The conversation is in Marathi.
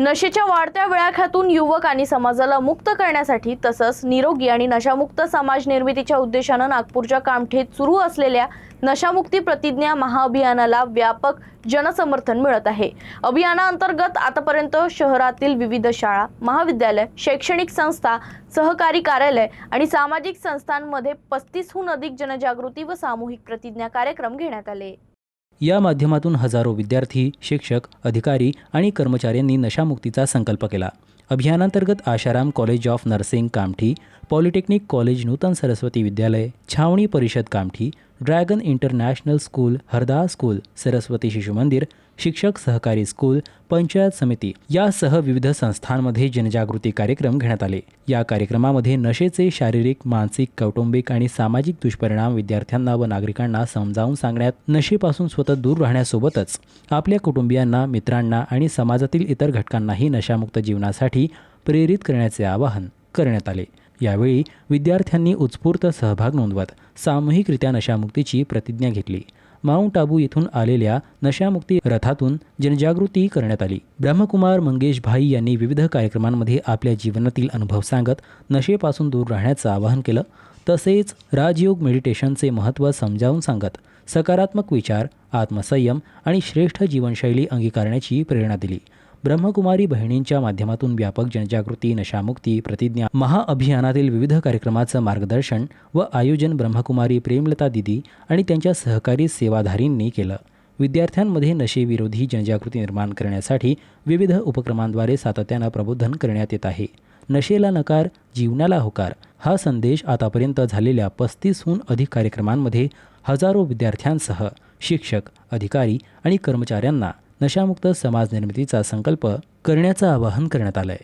नशेच्या वाढत्या विळख्यातून युवक आणि समाजाला मुक्त करण्यासाठी तसंच निरोगी आणि नशामुक्त समाज निर्मितीच्या उद्देशानं नागपूरच्या कामठीत सुरू असलेल्या नशामुक्ती प्रतिज्ञा महाअभियानाला व्यापक जनसमर्थन मिळत आहे। अभियानाअंतर्गत आतापर्यंत शहरातील विविध शाळा, महाविद्यालय, शैक्षणिक संस्था, सहकारी कार्यालय आणि सामाजिक संस्थांमध्ये 35हून अधिक जनजागृती व सामूहिक प्रतिज्ञा कार्यक्रम घेण्यात आले। या माध्यमातून हजारो विद्यार्थी, शिक्षक, अधिकारी आणि कर्मचाऱ्यांनी नशामुक्तीचा संकल्प केला। अभियानांतर्गत Asharam college of nursing Kamthi, polytechnic college Nutan Saraswati Vidyalaya, छावणी परिषद Kamthi, dragon international school, Hardas school, Saraswati Shishu Mandir, शिक्षक सहकारी स्कूल, पंचायत समिती यासह विविध संस्थांमध्ये जनजागृती कार्यक्रम घेण्यात आले। या कार्यक्रमामध्ये नशेचे शारीरिक, मानसिक, कौटुंबिक आणि सामाजिक दुष्परिणाम विद्यार्थ्यांना व नागरिकांना समजावून सांगण्यात, नशेपासून स्वतः दूर राहण्यासोबतच आपल्या कुटुंबियांना, मित्रांना आणि समाजातील इतर घटकांनाही नशामुक्त जीवनासाठी प्रेरित करण्याचे आवाहन करण्यात आले। यावेळी विद्यार्थ्यांनी उत्स्फूर्त सहभाग नोंदवत सामूहिकरित्या नशामुक्तीची प्रतिज्ञा घेतली। माउंट आबू येथून आलेल्या नशामुक्ती रथातून जनजागृती करण्यात आली। ब्रह्मकुमार मंगेश भाई यांनी विविध कार्यक्रमांमध्ये आपल्या जीवनातील अनुभव सांगत नशेपासून दूर राहण्याचं आवाहन केलं। तसेच राजयोग मेडिटेशनचे महत्त्व समजावून सांगत सकारात्मक विचार, आत्मसंयम आणि श्रेष्ठ जीवनशैली अंगीकारण्याची प्रेरणा दिली। ब्रह्मकुमारी बहिणींच्या माध्यमातून व्यापक जनजागृती नशामुक्ती प्रतिज्ञा महाअभियानातील विविध कार्यक्रमाचं मार्गदर्शन व आयोजन ब्रह्मकुमारी प्रेमलता दिदी आणि त्यांच्या सहकारी सेवाधारींनी केलं। विद्यार्थ्यांमध्ये नशेविरोधी जनजागृती निर्माण करण्यासाठी विविध उपक्रमांद्वारे सातत्यानं प्रबोधन करण्यात येत आहे। नशेला नकार, जीवनाला होकार हा संदेश आतापर्यंत झालेल्या 35हून अधिक कार्यक्रमांमध्ये हजारो विद्यार्थ्यांसह शिक्षक, अधिकारी आणि कर्मचाऱ्यांना नशामुक्त समाज निर्मितीचा संकल्प करण्याचं आवाहन करण्यात आलंय।